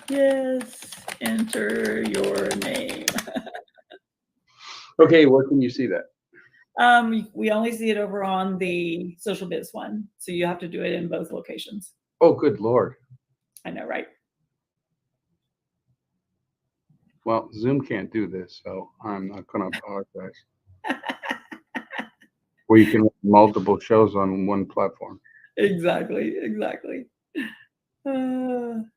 Yes, enter your name. Okay, where can you see that? We only see it over on the social biz one, so you have to do it in both locations. Oh, good Lord. I know, right? Well, Zoom can't do this, so I'm not going to apologize. Where you can have multiple shows on one platform. Exactly, exactly. And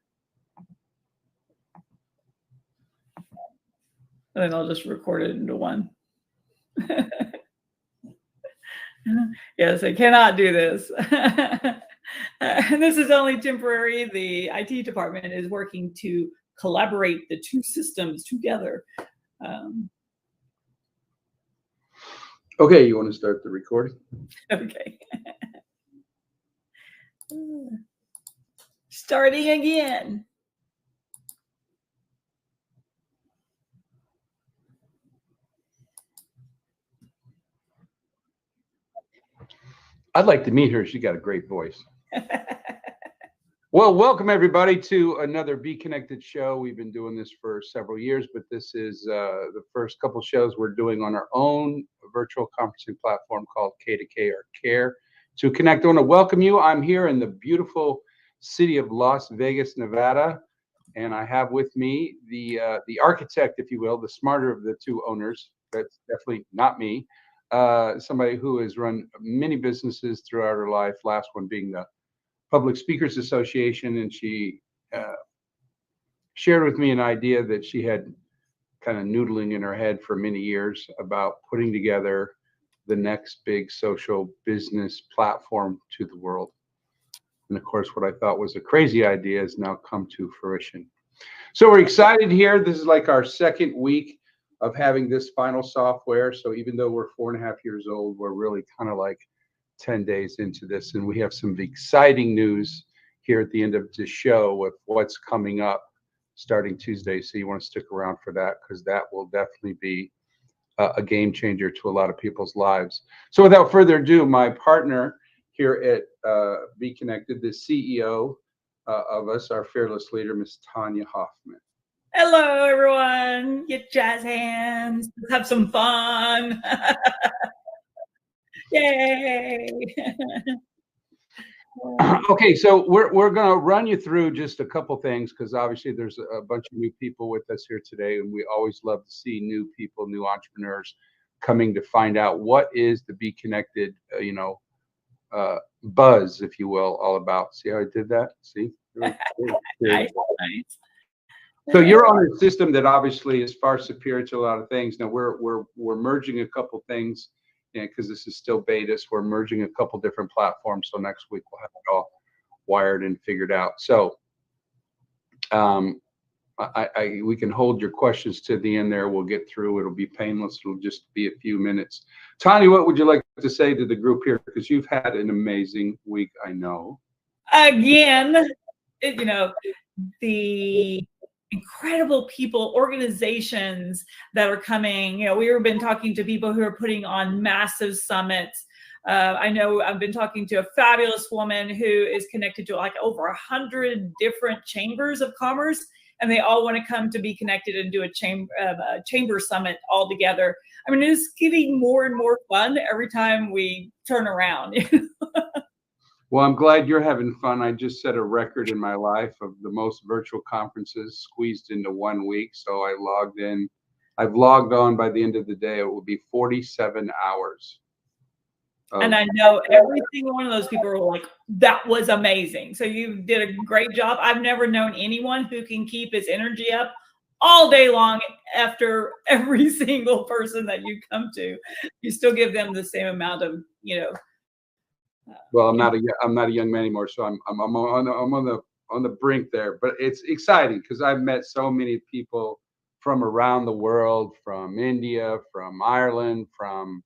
then I'll just record it into one. Yes, I cannot do this. This is only temporary. The IT department is working to collaborate the two systems together. Okay, you want to start the recording? Okay. Starting again. I'd like to meet her. She got a great voice. Well, welcome everybody to another BeeKonnected show. We've been doing this for several years, but this is the first couple shows we're doing on our own virtual conferencing platform called K2K or CARE to connect. I want to welcome you. I'm here in the beautiful city of Las Vegas, Nevada, and I have with me the architect, if you will, the smarter of the two owners. That's definitely not me. Somebody who has run many businesses throughout her life, last one being the Public Speakers Association, and she shared with me an idea that she had kind of noodling in her head for many years about putting together the next big social business platform to the world. And of course, what I thought was a crazy idea has now come to fruition. So we're excited here. This is like our second week of having this final software. So even though we're 4.5 years old, we're really kind of like 10 days into this, and we have some exciting news here at the end of the show with what's coming up starting Tuesday. So you want to stick around for that, because that will definitely be a game changer to a lot of people's lives. So without further ado, my partner here at BeeKonnected, the CEO of us, our fearless leader, Miss Tanya Hoffman. Hello, everyone. Get jazz hands. Let's have some fun. Yay. Okay, so we're going to run you through just a couple things, because obviously there's a bunch of new people with us here today, and we always love to see new people, new entrepreneurs coming to find out what is the BeeKonnected, buzz, if you will, all about. See how I did that? See? Nice. So you're on a system that obviously is far superior to a lot of things. Now we're merging a couple things, because this is still beta. So we're merging a couple different platforms. So next week we'll have it all wired and figured out. So we can hold your questions to the end there. We'll get through. It'll be painless. It'll just be a few minutes. Tanya, what would you like to say to the group here? Because you've had an amazing week, I know. Again, the incredible people, organizations that are coming. We've been talking to people who are putting on massive summits. I know I've been talking to a fabulous woman who is connected to like over 100 different chambers of commerce, and they all want to come to BeeKonnected and do a chamber summit all together. I mean, it's getting more and more fun every time we turn around. Well, I'm glad you're having fun. I just set a record in my life of the most virtual conferences squeezed into 1 week. So I logged in. I've logged on. By the end of the day, it will be 47 hours. And I know every single one of those people were like, that was amazing. So you did a great job. I've never known anyone who can keep his energy up all day long after every single person that you come to. You still give them the same amount of, Well, I'm not a young man anymore, so I'm on the brink there. But it's exciting because I've met so many people from around the world, from India, from Ireland, from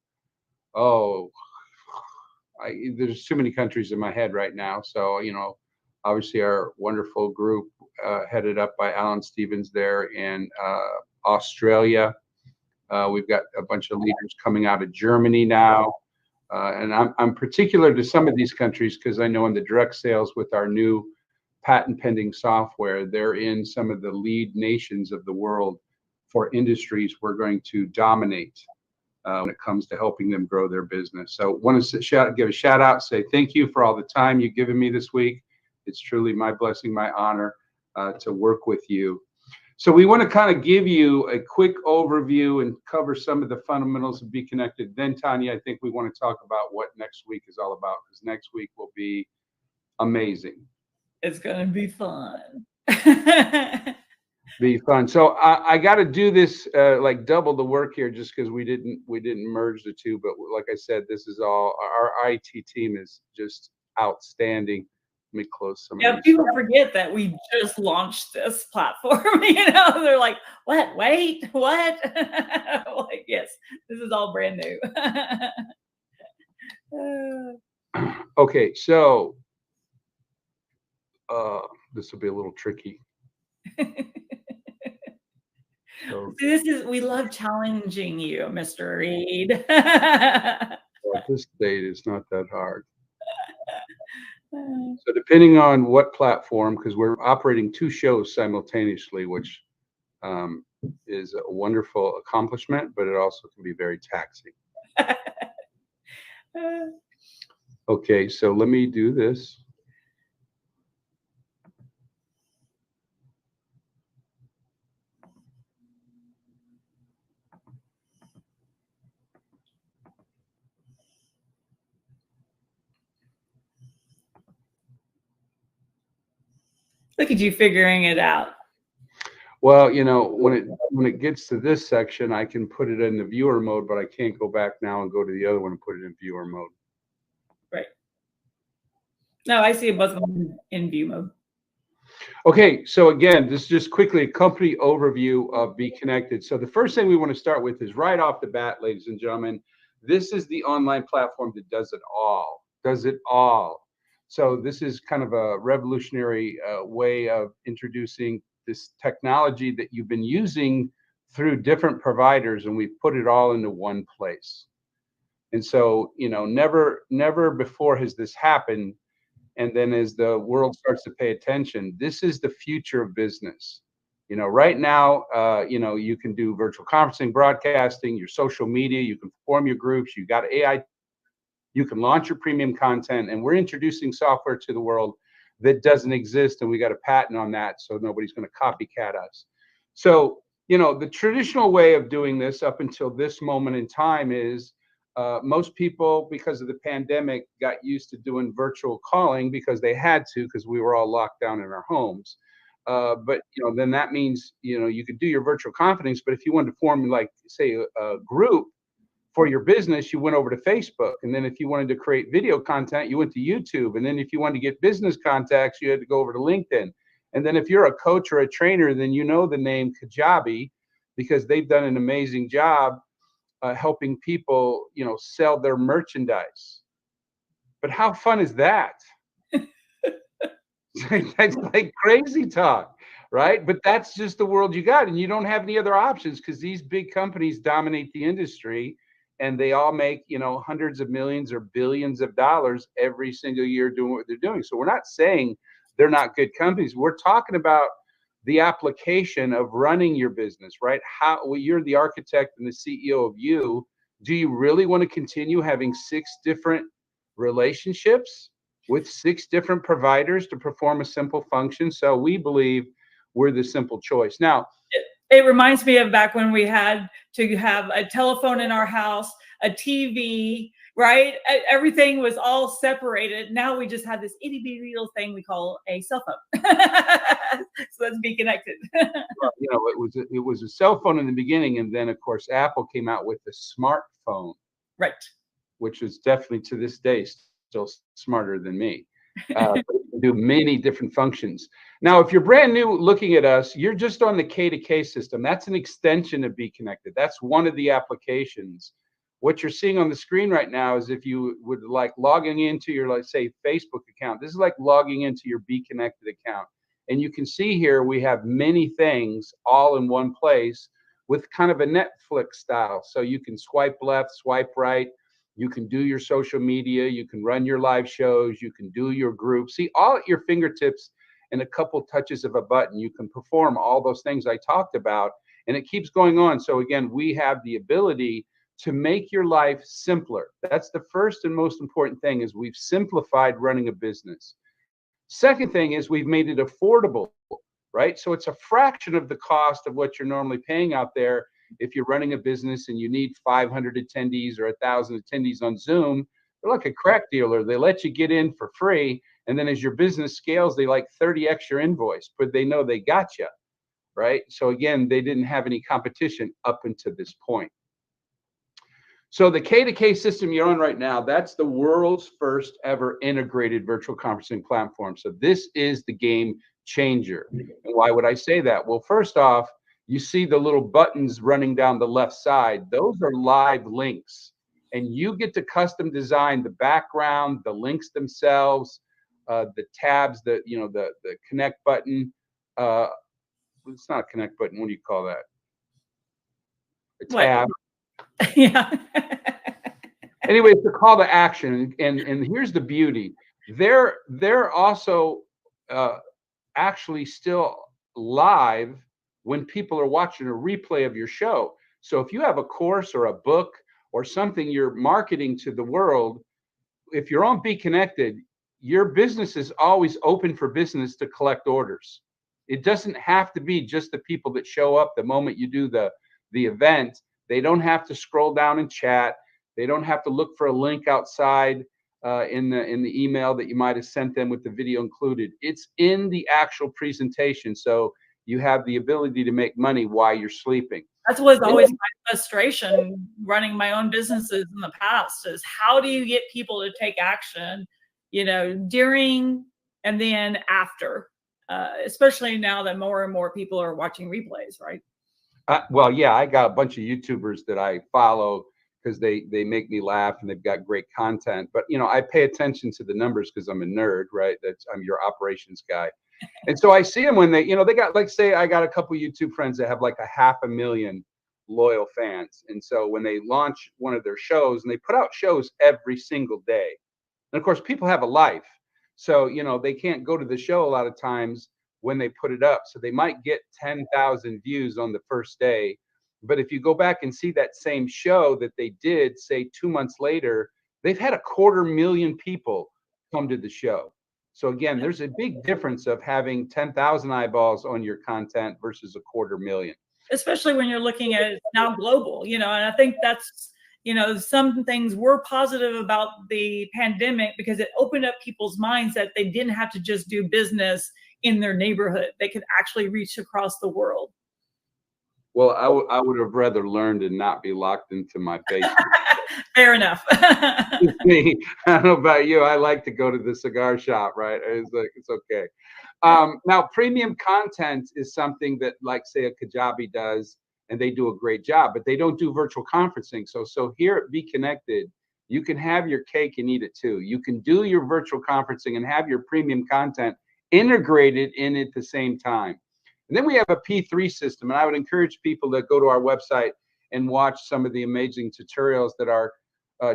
there's too many countries in my head right now. So obviously our wonderful group headed up by Alan Stevens there in Australia. We've got a bunch of leaders coming out of Germany now. And I'm particular to some of these countries because I know in the direct sales with our new patent pending software. They're in some of the lead nations of the world for industries we're going to dominate when it comes to helping them grow their business. So want to give a shout out, say thank you for all the time you've given me this week. It's truly my blessing, my honor to work with you. So we want to kind of give you a quick overview and cover some of the fundamentals of BeeKonnected. Then, Tanya, I think we want to talk about what next week is all about, because next week will be amazing. It's going to be fun. Be fun. So I got to do this like double the work here, just because we didn't merge the two. But like I said, this is all our IT team is just outstanding. Let me close some of these. People forget that we just launched this platform. They're like, what? Wait, what? Like, yes, this is all brand new. Okay, so this will be a little tricky. So, we love challenging you, Mr. Reed. At this state, it's not that hard. So depending on what platform, because we're operating two shows simultaneously, which is a wonderful accomplishment, but it also can be very taxing. Okay, so let me do this. Look at you figuring it out. Well, when it gets to this section, I can put it in the viewer mode, but I can't go back now and go to the other one and put it in viewer mode. Right. No, I see both of them in view mode. Okay, so again, this is just quickly a company overview of BeeKonnected. So the first thing we want to start with is right off the bat, ladies and gentlemen, this is the online platform that does it all. Does it all. So this is kind of a revolutionary way of introducing this technology that you've been using through different providers, and we've put it all into one place. And so, never before has this happened. And then as the world starts to pay attention, this is the future of business. Right now, you can do virtual conferencing, broadcasting, your social media, you can form your groups, you got AI, you can launch your premium content, and we're introducing software to the world that doesn't exist, and we got a patent on that, so nobody's going to copycat us. So, the traditional way of doing this up until this moment in time is most people, because of the pandemic, got used to doing virtual calling because they had to, because we were all locked down in our homes. But then that means you could do your virtual conferencing, but if you wanted to form, like, say, a group for your business, you went over to Facebook. And then if you wanted to create video content, you went to YouTube. And then if you wanted to get business contacts, you had to go over to LinkedIn. And then if you're a coach or a trainer, then you know the name Kajabi, because they've done an amazing job helping people, sell their merchandise. But how fun is that? That's like crazy talk, right? But that's just the world you got, and you don't have any other options, because these big companies dominate the industry, and they all make hundreds of millions or billions of dollars every single year doing what they're doing. So we're not saying they're not good companies. We're talking about the application of running your business, right? You're the architect and the CEO of you. Do you really want to continue having 6 different relationships with 6 different providers to perform a simple function? So we believe we're the simple choice. Now, it reminds me of back when we had to have a telephone in our house, a TV, right? Everything was all separated. Now we just have this itty bitty little thing we call a cell phone. So let's be connected. It was a cell phone in the beginning, and then of course Apple came out with the smartphone, right? Which is definitely to this day still smarter than me. Do many different functions. Now, if you're brand new looking at us, you're just on the K2K system. That's an extension of BeeKonnected. That's one of the applications. What you're seeing on the screen right now is if you would like logging into your, let's say, Facebook account. This is like logging into your BeeKonnected account. And you can see here we have many things all in one place with kind of a Netflix style. So you can swipe left, swipe right. You can do your social media. You can run your live shows. You can do your groups. See, all at your fingertips and a couple touches of a button. You can perform all those things I talked about, and it keeps going on. So again, we have the ability to make your life simpler. That's the first and most important thing, is we've simplified running a business. Second thing is we've made it affordable, right? So it's a fraction of the cost of what you're normally paying out there. If you're running a business and you need 500 attendees or 1,000 attendees on Zoom, they're like a crack dealer. They let you get in for free, and then as your business scales, they like 30 extra invoice, but they know they got you, right? So again, they didn't have any competition up until this point. So the K2K system you're on right now, that's the world's first ever integrated virtual conferencing platform. So this is the game changer. And why would I say that? Well, first off, you see the little buttons running down the left side. Those are live links. And you get to custom design the background, the links themselves, the tabs, the connect button. It's not a connect button. What do you call that? A tab. What? Yeah. Anyway, it's a call to action, and here's the beauty. They're also actually still live when people are watching a replay of your show. So if you have a course or a book or something you're marketing to the world, if you're on BeeKonnected, your business is always open for business to collect orders. It doesn't have to be just the people that show up the moment you do the event. They don't have to scroll down and chat. They don't have to look for a link outside in the email that you might have sent them with the video included. It's in the actual presentation, so you have the ability to make money while you're sleeping. That was always my frustration running my own businesses in the past, is how do you get people to take action, during and then after, especially now that more and more people are watching replays, right? Well, yeah, I got a bunch of YouTubers that I follow because they make me laugh and they've got great content. But I pay attention to the numbers because I'm a nerd, right? I'm your operations guy. And so I see them when they got, like, say I got a couple YouTube friends that have like 500,000 loyal fans. And so when they launch one of their shows, and they put out shows every single day. And of course, people have a life. So, they can't go to the show a lot of times when they put it up. So they might get 10,000 views on the first day. But if you go back and see that same show that they did, say 2 months later, they've had 250,000 people come to the show. So again, there's a big difference of having 10,000 eyeballs on your content versus 250,000. Especially when you're looking at it now global, and I think that's, some things were positive about the pandemic because it opened up people's minds that they didn't have to just do business in their neighborhood. They could actually reach across the world. Well, I would have rather learned and not be locked into my basement. Fair enough. Me, I don't know about you. I like to go to the cigar shop, right? It's okay. Now, premium content is something that, like, say, a Kajabi does, and they do a great job, but they don't do virtual conferencing. So here at BeeKonnected, you can have your cake and eat it too. You can do your virtual conferencing and have your premium content integrated in at the same time. And then we have a P3 system, and I would encourage people to go to our website and watch some of the amazing tutorials that our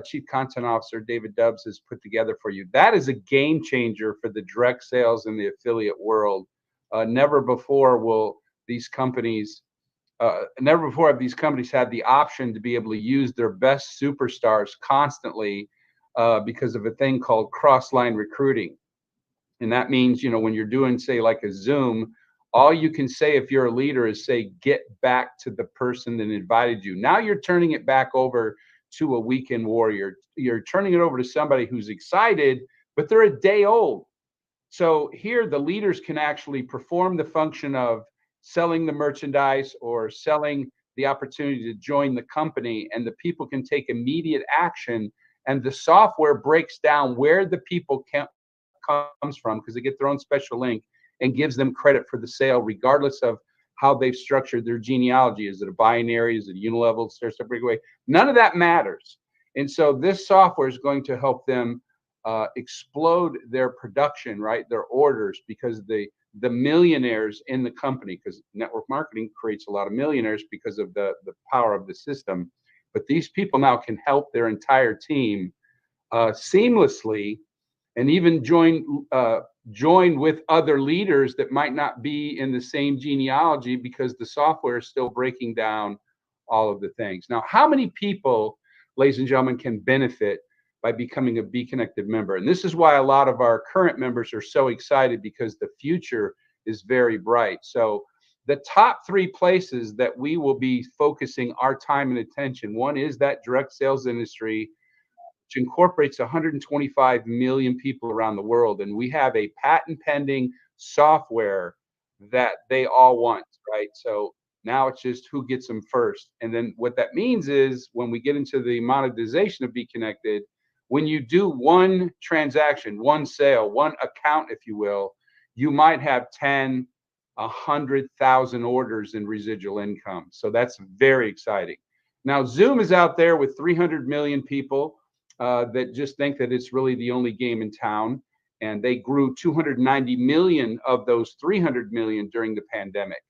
Chief Content Officer, David Dubbs, has put together for you. That is a game changer for the direct sales and the affiliate world. Never before have these companies had the option to be able to use their best superstars constantly because of a thing called cross-line recruiting. And that means, when you're doing, say, like a Zoom, all you can say if you're a leader is say, get back to the person that invited you. Now you're turning it back over to a weekend warrior. You're turning it over to somebody who's excited, but they're a day old. So here the leaders can actually perform the function of selling the merchandise or selling the opportunity to join the company, and the people can take immediate action, and the software breaks down where the people comes from, because they get their own special link, and gives them credit for the sale regardless of how they've structured their genealogy. Is it a binary? Is it unilevel, stair-step breakaway? None of that matters. And so this software is going to help them explode their production, right? Their orders, because the millionaires in the company, because network marketing creates a lot of millionaires because of the power of the system. But these people now can help their entire team seamlessly, and even join join with other leaders that might not be in the same genealogy because the software is still breaking down all of the things. Now, how many people, ladies and gentlemen, can benefit by becoming a BeeKonnected member? And this is why a lot of our current members are so excited, because the future is very bright. So the top 3 places that we will be focusing our time and attention, one is that direct sales industry, which incorporates 125 million people around the world. And we have a patent pending software that they all want, right? So now it's just who gets them first. And then what that means is when we get into the monetization of BeeKonnected, when you do one transaction, one sale, one account, if you will, you might have 10, 100,000 orders in residual income. So that's very exciting. Now, Zoom is out there with 300 million people that just think that it's really the only game in town. And they grew 290 million of those 300 million during the pandemic.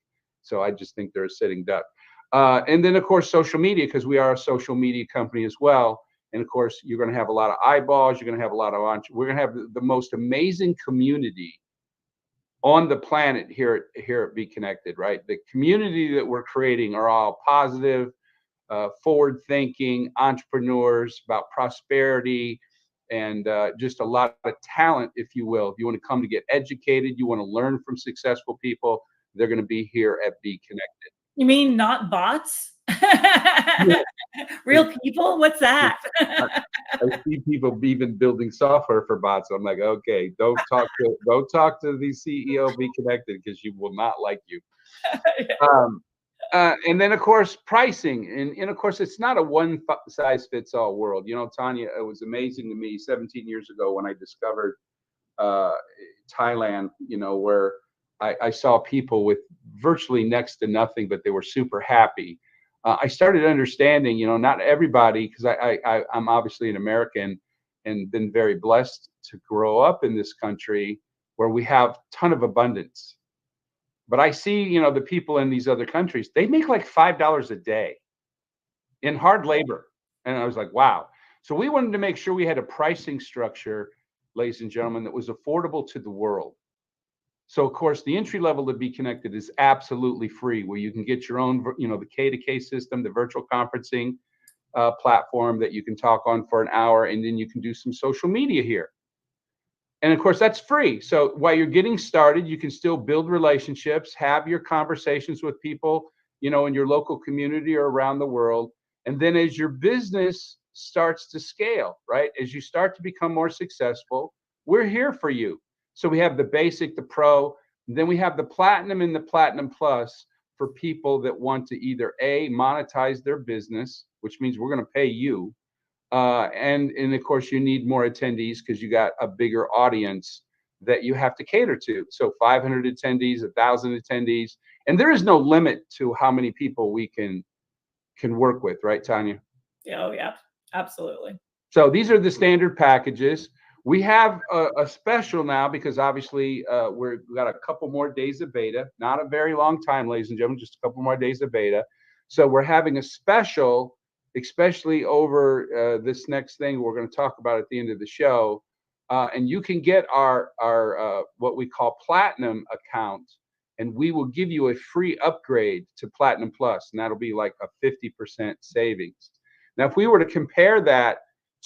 So I just think they're a sitting duck. And then, of course, social media, because we are a social media company as well. And of course, you're going to have a lot of eyeballs. You're going to have a lot of we're going to have the most amazing community on the planet here at BeeKonnected, right? The community that we're creating are all positive, forward-thinking entrepreneurs about prosperity and just a lot of talent, if you will. If you want to come to get educated, you want to learn from successful people, they're going to be here at BeeKonnected. You mean not bots? Real people? What's that? I see people even building software for bots. I'm like, okay, don't talk to the CEO of BeeKonnected, because she will not like you. And then, of course, pricing. And of course, it's not a one size fits all world. You know, Tanya, it was amazing to me 17 years ago when I discovered Thailand, you know, where I saw people with virtually next to nothing, but they were super happy. I started understanding, you know, not everybody, because I'm obviously an American and been very blessed to grow up in this country where we have a ton of abundance. But I see, you know, the people in these other countries, they make like $5 a day in hard labor. And I was like, wow. So we wanted to make sure we had a pricing structure, ladies and gentlemen, that was affordable to the world. So of course, the entry level to BeeKonnected is absolutely free, where you can get your own, you know, the K2K system, the virtual conferencing platform that you can talk on for an hour, and then you can do some social media here. And of course, that's free. So while you're getting started, you can still build relationships, have your conversations with people, you know, in your local community or around the world. And then as your business starts to scale, right, as you start to become more successful, we're here for you. So we have the basic, the pro, then we have the platinum and the platinum plus for people that want to either A, monetize their business, which means we're going to pay you. And of course, you need more attendees because you got a bigger audience that you have to cater to. So 500 attendees, 1,000 attendees, and there is no limit to how many people we can work with, right, Tanya? Oh, yeah, absolutely. So these are the standard packages. We have a special now because obviously we've got a couple more days of beta, not a very long time, ladies and gentlemen, just a couple more days of beta. So we're having a special, especially over this next thing we're going to talk about at the end of the show. And you can get our what we call platinum account, and we will give you a free upgrade to Platinum Plus, and that'll be like a 50% savings. Now, if we were to compare that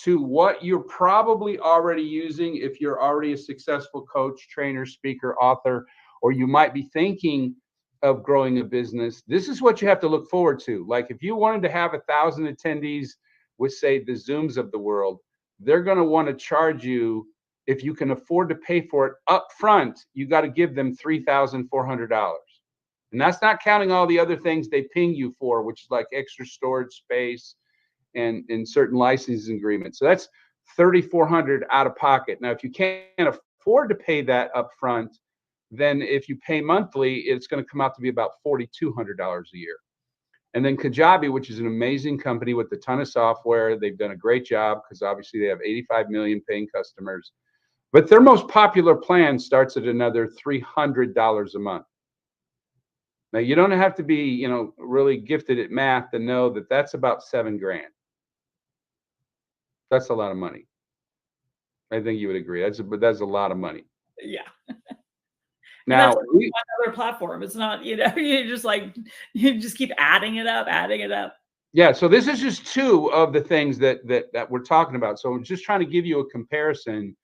to what you're probably already using, if you're already a successful coach, trainer, speaker, author, or you might be thinking of growing a business, this is what you have to look forward to. Like if you wanted to have 1,000 attendees with, say, the Zooms of the world, they're going to want to charge you, if you can afford to pay for it up front, you got to give them $3,400. And that's not counting all the other things they ping you for, which is like extra storage space and certain licensing agreements. So that's $3,400 out of pocket. Now, if you can't afford to pay that up front, then if you pay monthly, it's going to come out to be about $4,200 a year. And then Kajabi, which is an amazing company with a ton of software, they've done a great job because obviously they have 85 million paying customers. But their most popular plan starts at another $300 a month. Now, you don't have to be, you know, really gifted at math to know that that's about $7,000. That's a lot of money. I think you would agree. That's a lot of money. Yeah. And Now, that's on another platform. It's not, you know, you just keep adding it up, adding it up. yeah, so this is just two of the things that we're talking about. So I'm just trying to give you a comparison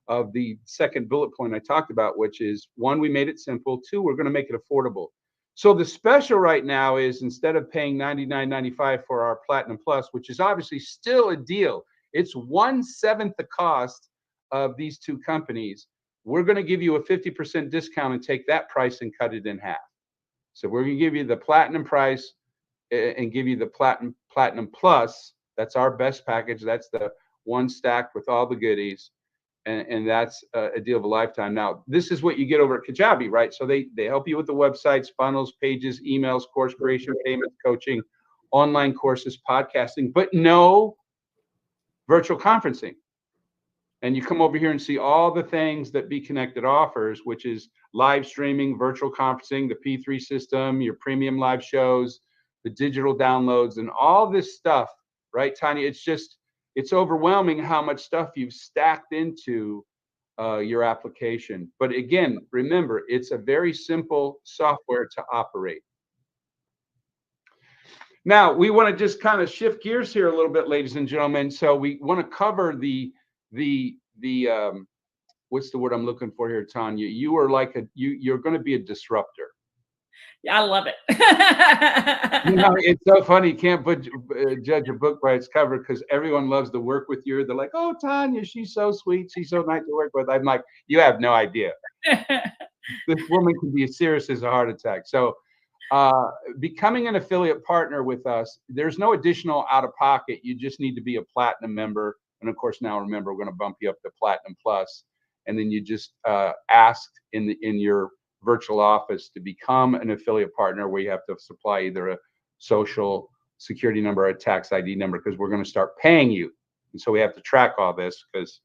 of the second bullet point I talked about, which is one, we made it simple. Two, we're going to make it affordable. So the special right now is instead of paying $99.95 for our Platinum Plus, which is obviously still a deal, it's 1/7 the cost of these two companies. We're going to give you a 50% discount and take that price and cut it in half. So we're going to give you the Platinum price and give you the Platinum Plus. That's our best package. That's the one stacked with all the goodies. And that's a deal of a lifetime. Now, this is what you get over at Kajabi, right? So they help you with the websites, funnels, pages, emails, course creation, payments, coaching, online courses, podcasting, but no virtual conferencing. And you come over here and see all the things that BeeKonnected offers, which is live streaming, virtual conferencing, the P3 system, your premium live shows, the digital downloads, and all this stuff, right, Tanya? It's overwhelming how much stuff you've stacked into your application. But again, remember, it's a very simple software to operate. Now, we want to just kind of shift gears here a little bit, ladies and gentlemen. So we want to cover the what's the word I'm looking for here, Tanya? You are like you're going to be a disruptor. Yeah, I love it. You know, it's so funny. You can't judge a book by its cover because everyone loves to work with you. They're like, oh, Tanya, she's so sweet. She's so nice to work with. I'm like, you have no idea. This woman can be as serious as a heart attack. So becoming an affiliate partner with us, there's no additional out of pocket. You just need to be a Platinum member. And of course, now remember, we're going to bump you up to Platinum Plus. And then you just ask in your virtual office to become an affiliate partner, where you have to supply either a social security number or a tax ID number, because we're going to start paying you. And so we have to track all this because,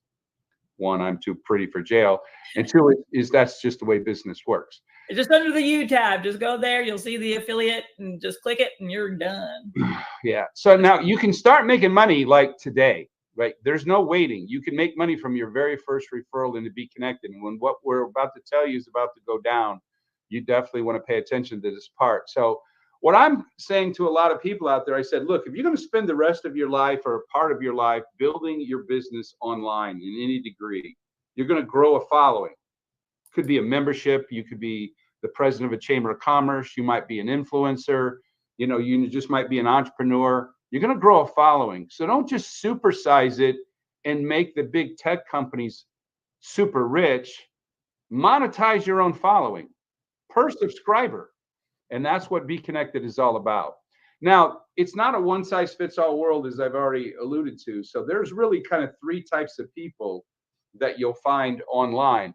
one, I'm too pretty for jail, and two, is that's just the way business works. Just under the U tab, just go there, you'll see the affiliate and just click it and you're done. Yeah. So now you can start making money like today, right? There's no waiting. You can make money from your very first referral into BeeKonnected. And when what we're about to tell you is about to go down, you definitely want to pay attention to this part. So what I'm saying to a lot of people out there, I said, look, if you're going to spend the rest of your life or a part of your life building your business online in any degree, you're going to grow a following. Could be a membership. You could be the president of a chamber of commerce. You might be an influencer. You know, you just might be an entrepreneur. You're going to grow a following. So don't just supersize it and make the big tech companies super rich. Monetize your own following per subscriber. And that's what BeeKonnected is all about. Now, it's not a one size fits all world, as I've already alluded to. So there's really kind of three types of people that you'll find online.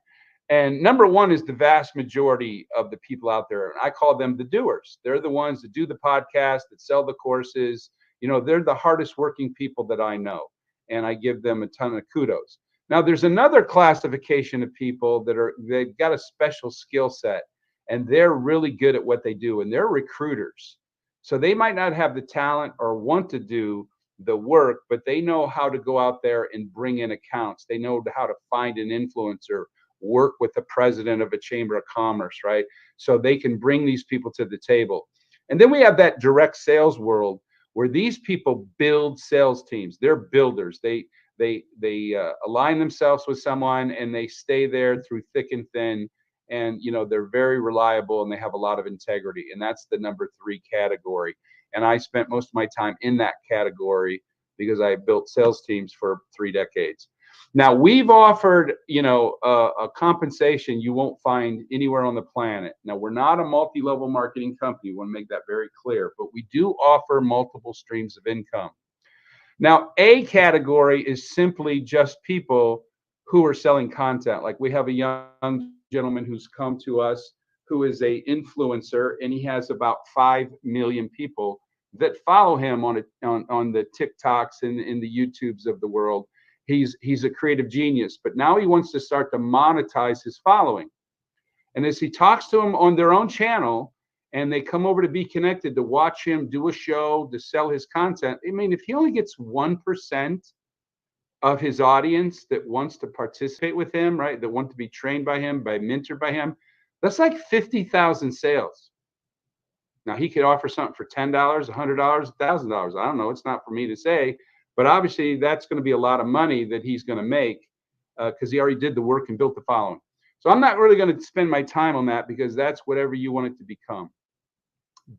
And number one is the vast majority of the people out there. And I call them the doers. They're the ones that do the podcast, that sell the courses. You know, they're the hardest working people that I know. And I give them a ton of kudos. Now, there's another classification of people they've got a special skill set, and they're really good at what they do. And they're recruiters. So they might not have the talent or want to do the work, but they know how to go out there and bring in accounts. They know how to find an influencer, work with the president of a chamber of commerce, right? So they can bring these people to the table. And then we have that direct sales world where these people build sales teams. They're builders. They align themselves with someone and they stay there through thick and thin. And, you know, they're very reliable and they have a lot of integrity. And that's the number 3 category. And I spent most of my time in that category because I built sales teams for 3 decades. Now, we've offered, you know, a compensation you won't find anywhere on the planet. Now, we're not a multi-level marketing company. We want to make that very clear, but we do offer multiple streams of income. Now, A category is simply just people who are selling content. Like we have a young gentleman who's come to us who is a influencer, and he has about 5 million people that follow him on the TikToks and in the YouTubes of the world. He's a creative genius, but now he wants to start to monetize his following. And as he talks to them on their own channel, and they come over to BeeKonnected to watch him do a show, to sell his content, I mean, if he only gets 1% of his audience that wants to participate with him, right? That want to be trained by him, mentored by him. That's like 50,000 sales. Now he could offer something for $10, $100, $1,000. I don't know. It's not for me to say, but obviously that's going to be a lot of money that he's going to make because he already did the work and built the following. So I'm not really going to spend my time on that because that's whatever you want it to become.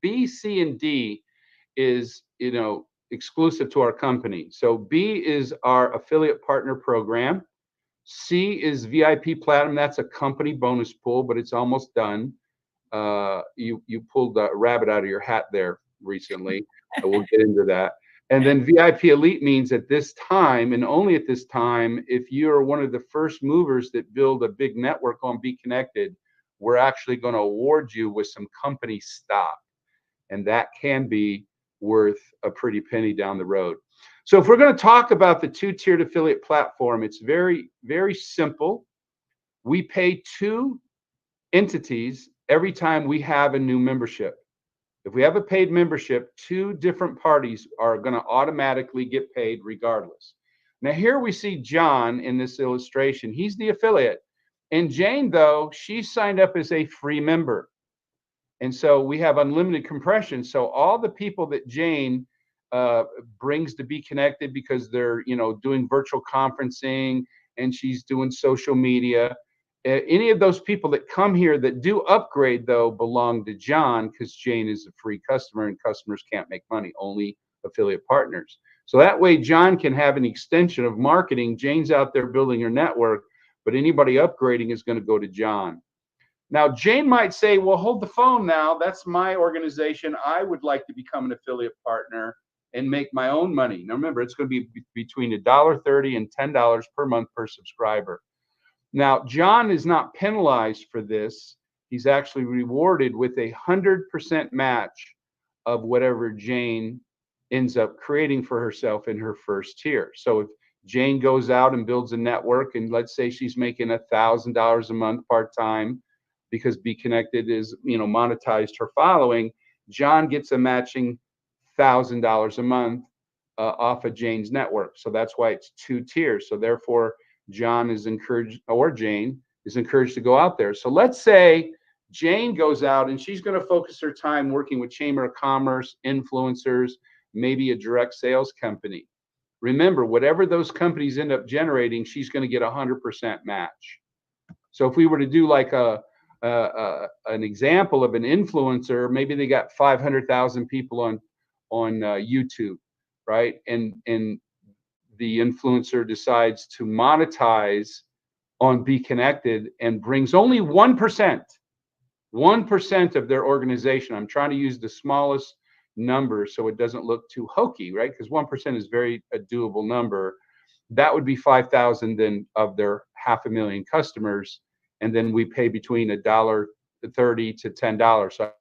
B, C, and D is, exclusive to our company. So B is our affiliate partner program. C is VIP Platinum. That's a company bonus pool, but it's almost done. You pulled a rabbit out of your hat there recently. We'll get into that. And then VIP Elite means at this time, and only at this time, if you are one of the first movers that build a big network on BeeKonnected, we're actually going to award you with some company stock. And that can be worth a pretty penny down the road. So if we're going to talk about the two-tiered affiliate platform, it's very, very simple. We pay two entities every time we have a new membership. If we have a paid membership, two different parties are going to automatically get paid regardless. Now here we see John in this illustration. He's the affiliate. And Jane, though, she signed up as a free member. And so we have unlimited compression. So all the people that Jane brings to BeeKonnected because they're, doing virtual conferencing and she's doing social media, any of those people that come here that do upgrade, though, belong to John because Jane is a free customer and customers can't make money, only affiliate partners. So that way John can have an extension of marketing. Jane's out there building her network, but anybody upgrading is going to go to John. Now, Jane might say, well, hold the phone now. That's my organization. I would like to become an affiliate partner and make my own money. Now, remember, it's going to be between $1.30 and $10 per month per subscriber. Now, John is not penalized for this. He's actually rewarded with 100% match of whatever Jane ends up creating for herself in her first tier. So if Jane goes out and builds a network, and let's say she's making $1,000 a month part-time, because BeeKonnected is, monetized her following, John gets a matching $1,000 a month off of Jane's network. So that's why it's two tiers. So therefore, John is encouraged, or Jane is encouraged to go out there. So let's say Jane goes out and she's going to focus her time working with Chamber of Commerce, influencers, maybe a direct sales company. Remember, whatever those companies end up generating, she's going to get 100% match. So if we were to do like an example of an influencer, maybe they got 500,000 people on YouTube, right? And the influencer decides to monetize on BeeKonnected and brings only 1% of their organization. I'm trying to use the smallest number so it doesn't look too hokey, right? Because 1% is a doable number. That would be 5,000 then of their 500,000 customers. And then we pay between $1.30 to $10. So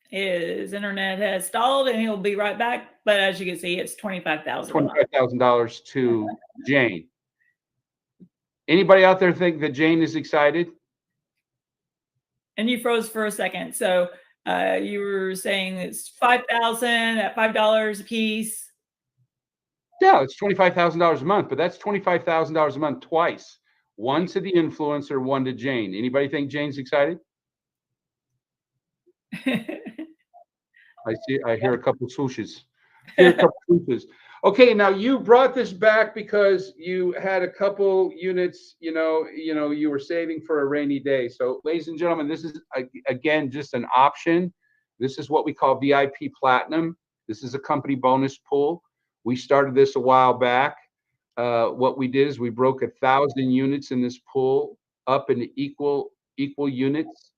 his internet has stalled and he'll be right back. But as you can see, it's $25,000. $25,000 to Jane. Anybody out there think that Jane is excited? And you froze for a second. So you were saying it's $5,000 at $5 a piece. Yeah, it's $25,000 a month, but that's $25,000 a month twice. One to the influencer, one to Jane. Anybody think Jane's excited? I hear a couple swooshes. Okay, now you brought this back because you had a couple units, you were saving for a rainy day. So, ladies and gentlemen, this is again just an option. This is what we call VIP Platinum. This is a company bonus pool. We started this a while back. What we did is we broke 1,000 units in this pool up into equal units.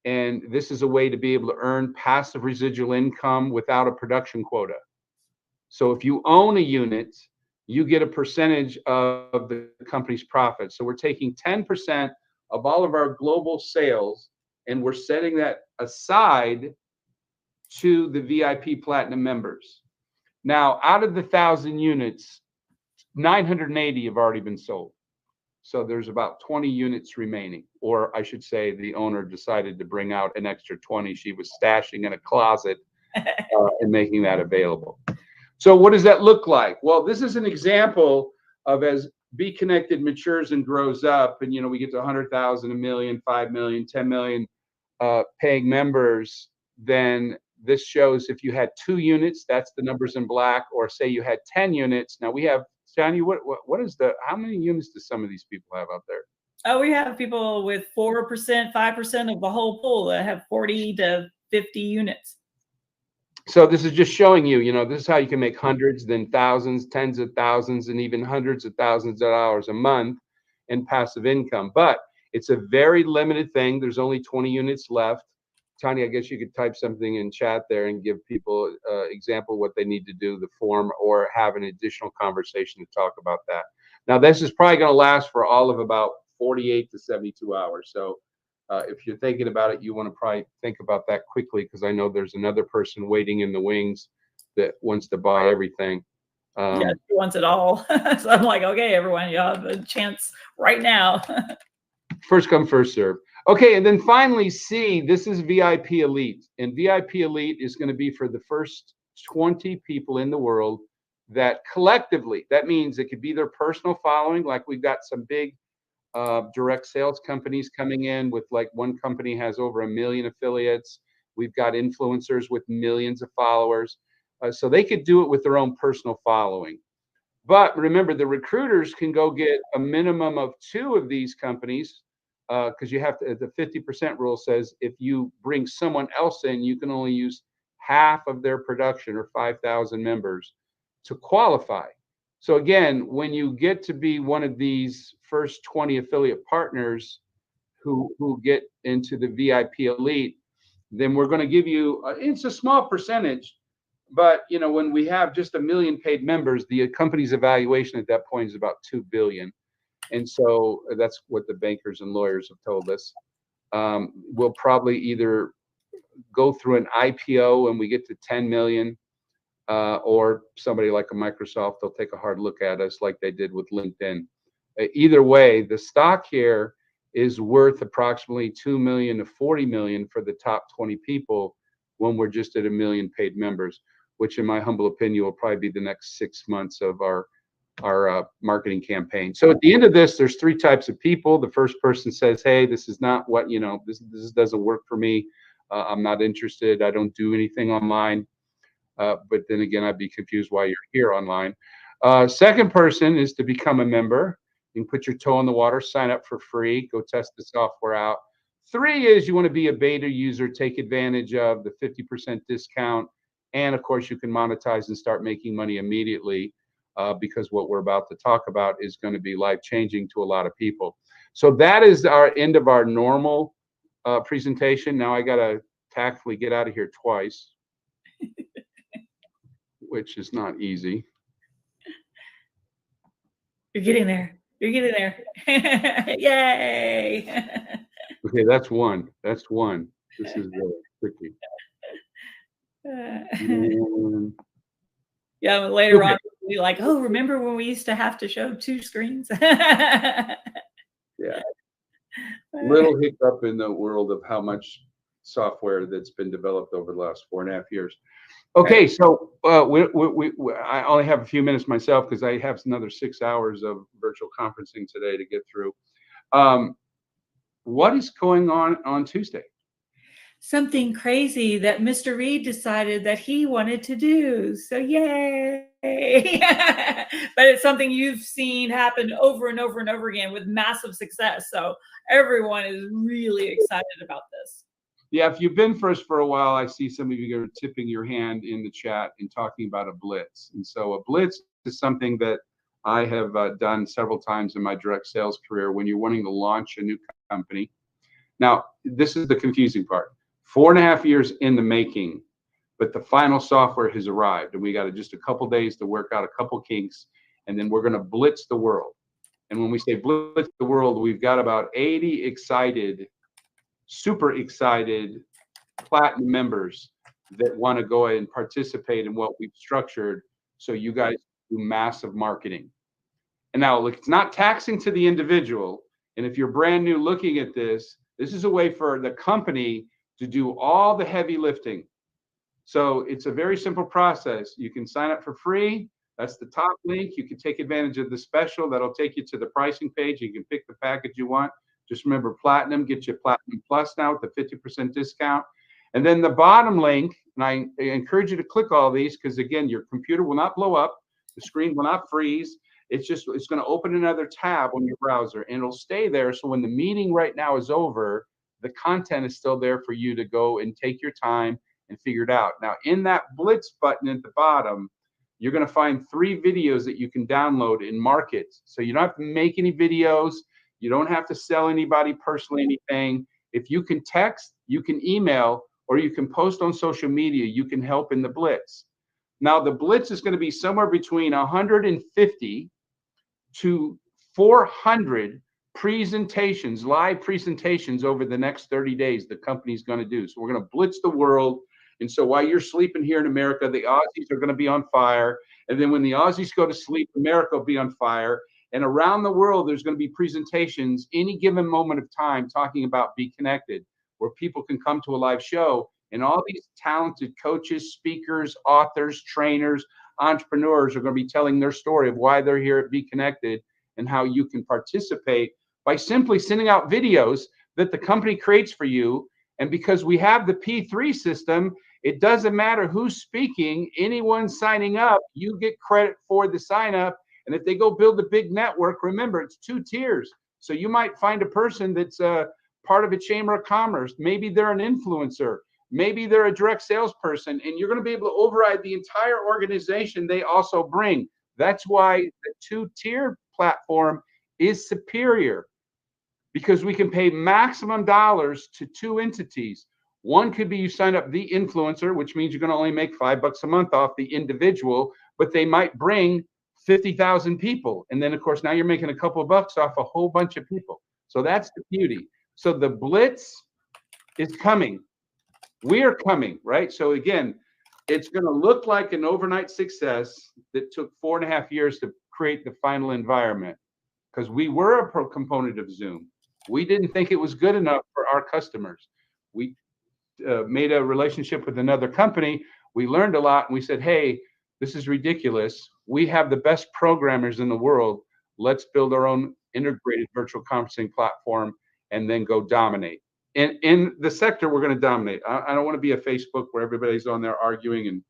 And this is a way to be able to earn passive residual income without a production quota. So if you own a unit, you get a percentage of the company's profit. So we're taking 10% of all of our global sales, and we're setting that aside to the VIP Platinum members. Now, out of the 1,000 units, 980 have already been sold. So there's about 20 units remaining, or I should say the owner decided to bring out an extra 20 she was stashing in a closet and making that available. So what does that look like? Well, this is an example of as BeeKonnected matures and grows up, and we get to 100,000, a million, 5 million, 10 million paying members. Then this shows if you had 2 units, that's the numbers in black, or say you had 10 units. Now we have, Johnny, what is how many units do some of these people have out there? Oh, we have people with 4%, 5% of the whole pool that have 40 to 50 units. So this is just showing you, this is how you can make hundreds, then thousands, tens of thousands, and even hundreds of thousands of dollars a month in passive income. But it's a very limited thing. There's only 20 units left. Tanya, I guess you could type something in chat there and give people example what they need to do, the form, or have an additional conversation to talk about that. Now, this is probably going to last for all of about 48 to 72 hours. So if you're thinking about it, you want to probably think about that quickly, because I know there's another person waiting in the wings that wants to buy everything. Yeah, she wants it all. So I'm like, okay, everyone, you have a chance right now. First come, first serve. Okay, and then finally, C, this is VIP Elite. And VIP Elite is going to be for the first 20 people in the world that collectively, that means it could be their personal following, like we've got some big direct sales companies coming in with, like, one company has over 1 million affiliates. We've got influencers with millions of followers. So they could do it with their own personal following. But remember, the recruiters can go get a minimum of 2 of these companies, because you have to, the 50% rule says if you bring someone else in, you can only use half of their production, or 5,000 members, to qualify. So again, when you get to be one of these first 20 affiliate partners who get into the VIP Elite, then we're going to give you, it's a small percentage, but when we have just 1 million paid members, the company's evaluation at that point is about 2 billion. And so that's what the bankers and lawyers have told us. We'll probably either go through an IPO and we get to 10 million, or somebody like a Microsoft, they'll take a hard look at us like they did with LinkedIn. Either way, the stock here is worth approximately 2 million to 40 million for the top 20 people when we're just at 1 million paid members, which in my humble opinion will probably be the next 6 months of our marketing campaign. So at the end of this, there's 3 types of people. The first person says, hey, this is not what, this doesn't work for me. I'm not interested. I don't do anything online. But then again, I'd be confused why you're here online. Second person is to become a member. You can put your toe in the water, sign up for free, go test the software out. 3 is you want to be a beta user, take advantage of the 50% discount. And of course, you can monetize and start making money immediately, because what we're about to talk about is going to be life-changing to a lot of people. So that is our end of our normal presentation. Now I got to tactfully get out of here twice, which is not easy. You're getting there. You're getting there. Yay. Okay, that's one. That's one. This is really tricky. Yeah, later on, we'll be like, oh, remember when we used to have to show 2 screens? Yeah. Little hiccup in the world of how much software that's been developed over the last 4.5 years. Okay, so I only have a few minutes myself because I have another 6 hours of virtual conferencing today to get through. What is going on Tuesday? Something crazy that Mr. Reed decided that he wanted to do. So yay. But it's something you've seen happen over and over and over again with massive success. So everyone is really excited about this. Yeah, if you've been first for a while, I see some of you are tipping your hand in the chat and talking about a blitz. And so a blitz is something that I have done several times in my direct sales career when you're wanting to launch a new company. Now, this is the confusing part. 4.5 years in the making, but the final software has arrived, and we got just a couple days to work out a couple kinks, and then we're going to blitz the world. And when we say blitz the world, we've got about 80 excited, super excited platinum members that want to go ahead and participate in what we've structured, so you guys do massive marketing. And now, look, it's not taxing to the individual, and if you're brand new looking at this, this is a way for the company to do all the heavy lifting. So it's a very simple process. You can sign up for free. That's the top link. You can take advantage of the special. That'll take you to the pricing page. You can pick the package you want. Just remember Platinum, get you Platinum Plus now with the 50% discount. And then the bottom link, and I encourage you to click all these because, again, your computer will not blow up. The screen will not freeze. It's going to open another tab on your browser, and it'll stay there. So when the meeting right now is over, the content is still there for you to go and take your time and figure it out. Now, in that Blitz button at the bottom, you're going to find 3 videos that you can download and market. So you don't have to make any videos. You don't have to sell anybody personally anything. If you can text, you can email, or you can post on social media, you can help in the Blitz. Now, the Blitz is going to be somewhere between 150 to 400 presentations, live presentations over the next 30 days the company's going to do. So we're going to blitz the world. And so while you're sleeping here in America, the Aussies are going to be on fire. And then when the Aussies go to sleep, America will be on fire. And around the world, there's going to be presentations any given moment of time talking about BeeKonnected, where people can come to a live show. And all these talented coaches, speakers, authors, trainers, entrepreneurs are going to be telling their story of why they're here at BeeKonnected and how you can participate by simply sending out videos that the company creates for you. And because we have the P3 system, it doesn't matter who's speaking, anyone signing up, you get credit for the sign up. And if they go build a big network, remember, it's 2 tiers. So you might find a person that's part of a chamber of commerce. Maybe they're an influencer. Maybe they're a direct salesperson, and you're going to be able to override the entire organization they also bring. That's why the 2-tier platform is superior, because we can pay maximum dollars to 2 entities. One could be you sign up the influencer, which means you're going to only make $5 a month off the individual, but they might bring 50,000 people. And then, of course, now you're making a couple of bucks off a whole bunch of people. So that's the beauty. So the Blitz is coming. We're coming, right? So again, it's going to look like an overnight success that took 4.5 years to create the final environment, because we were a component of Zoom. We didn't think it was good enough for our customers. We made a relationship with another company. We learned a lot, and we said, hey, this is ridiculous. We have the best programmers in the world. Let's build our own integrated virtual conferencing platform and then go dominate. In the sector, we're going to dominate. I don't want to be a Facebook where everybody's on there arguing and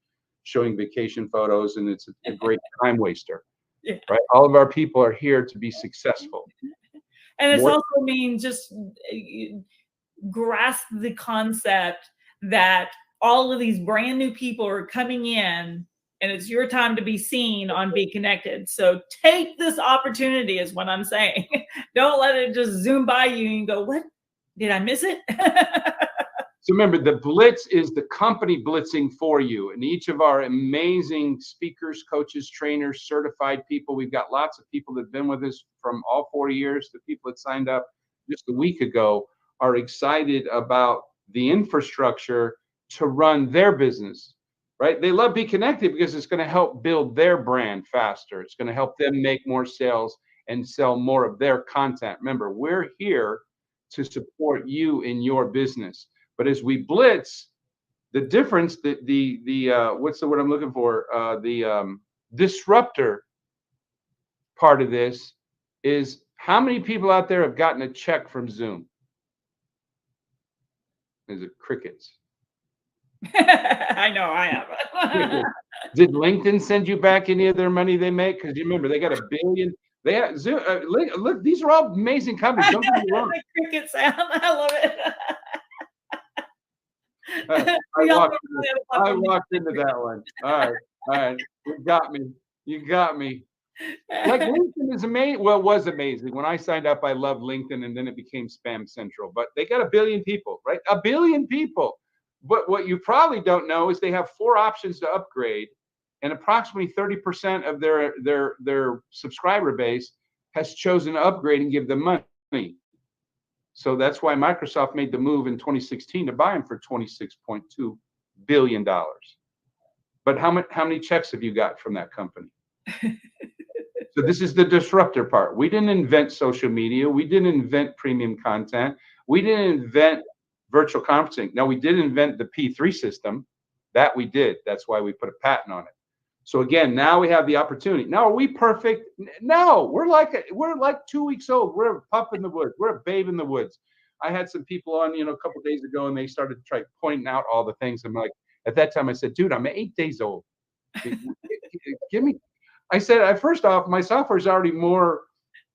showing vacation photos, and it's a great time waster. Yeah. Right? All of our people are here to be successful. And it's also mean just grasp the concept that all of these brand new people are coming in, and it's your time to be seen on BeeKonnected. So take this opportunity is what I'm saying. Don't let it just zoom by you and go, what? Did I miss it? So remember, the Blitz is the company blitzing for you. And each of our amazing speakers, coaches, trainers, certified people, we've got lots of people that have been with us from all 4 years. The people that signed up just a week ago are excited about the infrastructure to run their business, right? They love BeeKonnected because it's going to help build their brand faster. It's going to help them make more sales and sell more of their content. Remember, we're here to support you in your business. But as we blitz, the difference, what's the word I'm looking for? The disruptor part of this is how many people out there have gotten a check from Zoom? Is it crickets? I know I have. Did LinkedIn send you back any of their money they make? Because you remember, they got $1 billion. They have Zoom. Look, these are all amazing companies. Don't get me wrong. The cricket sound, I love it. I walked into that one. All right, you got me. You got me. Like, LinkedIn is amazing. Well, it was amazing. When I signed up, I loved LinkedIn, and then it became spam central. But they got 1 billion people, right? 1 billion people. But what you probably don't know is they have 4 options to upgrade, and approximately 30% of their subscriber base has chosen to upgrade and give them money. So that's why Microsoft made the move in 2016 to buy them for $26.2 billion. But how many checks have you got from that company? So this is the disruptor part. We didn't invent social media. We didn't invent premium content. We didn't invent virtual conferencing. Now, we did invent the P3 system, That we did. That's why we put a patent on it. So again, now we have the opportunity. Now, are we perfect? No, we're like 2 weeks old. We're a pup in the woods. We're a babe in the woods. I had some people on, a couple of days ago, and they started to try pointing out all the things. I'm like, at that time, I said, dude, I'm 8 days old. Give me. I said, first off, my software is already more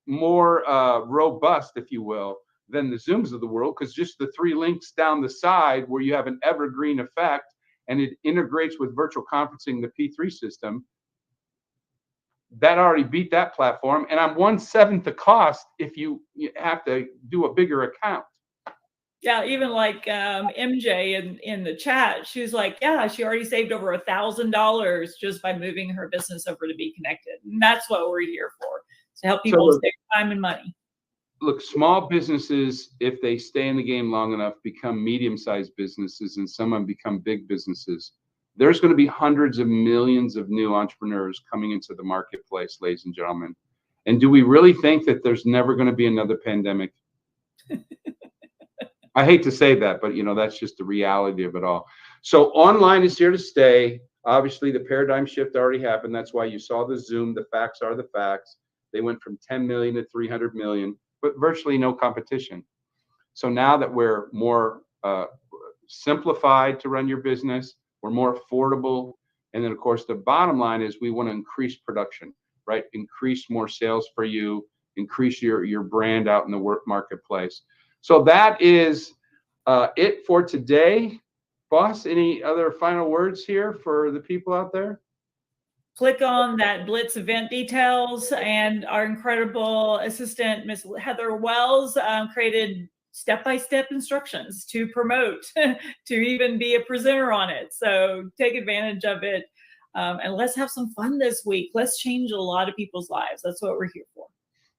robust, if you will, than the Zooms of the world, because just the 3 links down the side where you have an evergreen effect, and it integrates with virtual conferencing, the P3 system, that already beat that platform. And I'm 1/7 the cost if you have to do a bigger account. Yeah, even like MJ in the chat, she was like, yeah, she already saved over $1,000 just by moving her business over to BeeKonnected. And that's what we're here for, to help people save time and money. Look, small businesses, if they stay in the game long enough, become medium-sized businesses, and some of them become big businesses. There's going to be hundreds of millions of new entrepreneurs coming into the marketplace, ladies and gentlemen. And do we really think that there's never going to be another pandemic? I hate to say that, but that's just the reality of it all. So online is here to stay. Obviously, the paradigm shift already happened. That's why you saw the Zoom. The facts are the facts. They went from 10 million to 300 million, but virtually no competition. So now that we're more simplified to run your business, we're more affordable. And then, of course, the bottom line is we want to increase production, right? Increase more sales for you, increase your brand out in the work marketplace. So that is it for today. Boss, any other final words here for the people out there? Click on that Blitz event details, and our incredible assistant, Miss Heather Wells, created step-by-step instructions to promote, to even be a presenter on it. So take advantage of it, and let's have some fun this week. Let's change a lot of people's lives. That's what we're here for.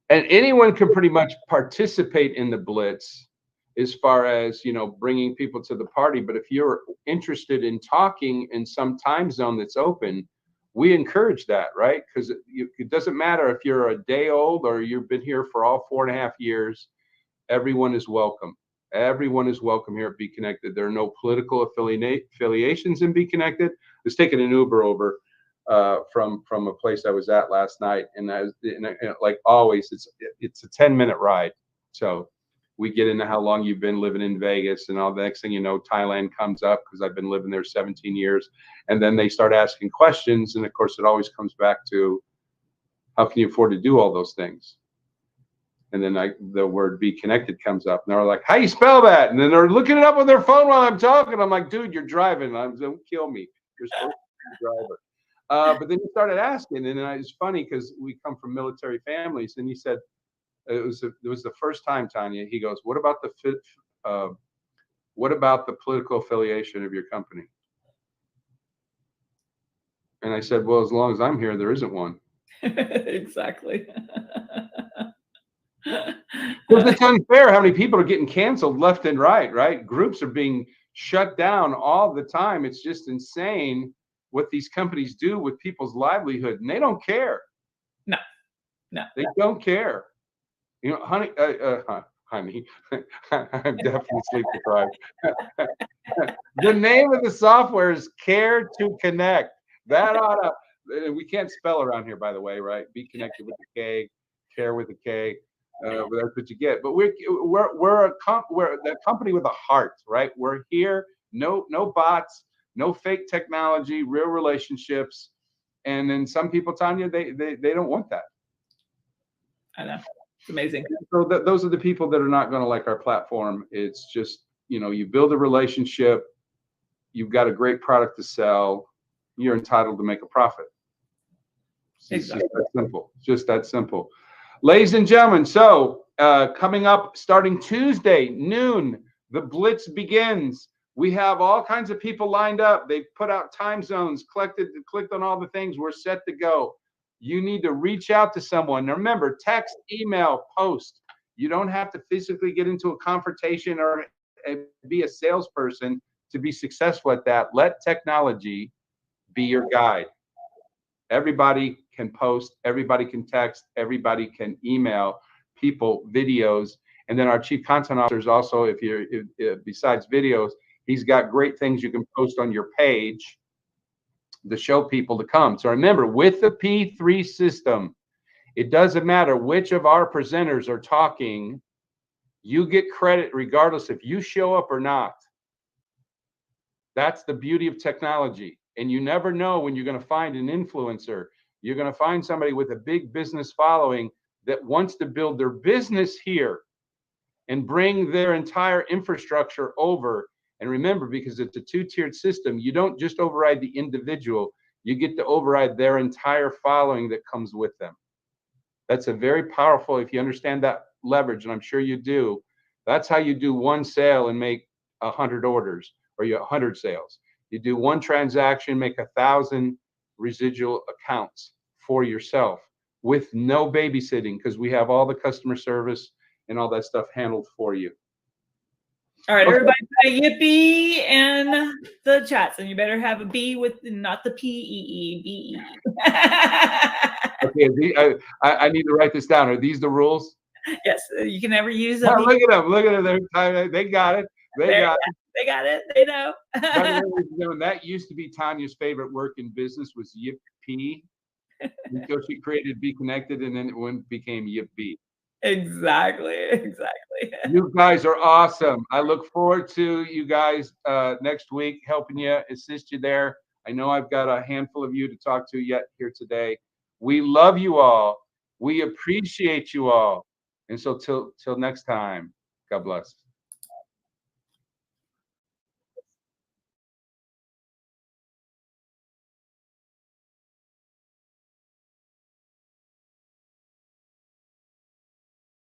And anyone can pretty much participate in the Blitz as far as, bringing people to the party. But if you're interested in talking in some time zone that's open, we encourage that, right? Because it doesn't matter if you're a day old or you've been here for all 4.5 years. Everyone is welcome. Everyone is welcome here at BeeKonnected. There are no political affiliations in BeeKonnected. I was taking an Uber over from a place I was at last night, and like always, it's a 10-minute ride. So we get into how long you've been living in Vegas, and all the next thing you know, Thailand comes up because I've been living there 17 years. And then they start asking questions, and of course, it always comes back to how can you afford to do all those things? And then the word BeeKonnected comes up, and they're like, "How you spell that?" And then they're looking it up on their phone while I'm talking. I'm like, "Dude, you're driving. Don't kill me. You're supposed to be a driver." But then he started asking, and it's funny because we come from military families, and he said it was the first time, Tanya. He goes, "What about the political affiliation of your company?" And I said, "Well, as long as I'm here, there isn't one." Exactly. Because it's unfair how many people are getting canceled left and right? Groups are being shut down all the time. It's just insane what these companies do with people's livelihood, and they don't care. No. They don't care. Honey, I'm definitely sleep deprived. The name of the software is Care to Connect. That we can't spell around here, by the way, right? BeeKonnected with a K, Care with a K. That's what you get. But we're the company with a heart, right? We're here. No bots, no fake technology, real relationships. And then some people, Tanya, they don't want that. I know. It's amazing. So those are the people that are not going to like our platform. It's just, you build a relationship, you've got a great product to sell, you're entitled to make a profit. It's just that simple. Just that simple. Ladies and gentlemen, so coming up starting Tuesday, noon, the Blitz begins. We have all kinds of people lined up. They've put out time zones, clicked on all the things. We're set to go. You need to reach out to someone. Now remember, text, email, post. You don't have to physically get into a confrontation or be a salesperson to be successful at that. Let technology be your guide. Everybody can post, everybody can text, everybody can email people videos. And then our chief content officer is also, besides videos, He's got great things you can post on your page to show people to come. So remember, with the P3 system, it doesn't matter which of our presenters are talking, you get credit regardless if you show up or not. That's the beauty of technology. And you never know when you're going to find an influencer. You're going to find somebody with a big business following that wants to build their business here and bring their entire infrastructure over. And remember, because it's a two-tiered system, you don't just override the individual, you get to override their entire following that comes with them. That's a very powerful, if you understand that leverage, and I'm sure you do, that's how you do one sale and make 100 orders, or you 100 sales. You do one transaction, make 1,000 residual accounts for yourself with no babysitting, because we have all the customer service and all that stuff handled for you. All right, everybody put a yippee in the chats, and you better have a B with not the P-E-E, B-E. Okay, I need to write this down. Are these the rules? Yes, you can never use them. them. Look at them. Look at them. They got it. They got it. They got it. They know. That used to be Tanya's favorite work in business, was yippee, until she created BeeKonnected, and then it became yippee. Exactly. You guys are awesome. I look forward to you guys next week, helping you, assist you there. I know I've got a handful of you to talk to yet here today. We love you all. We appreciate you all. And so till next time, God bless.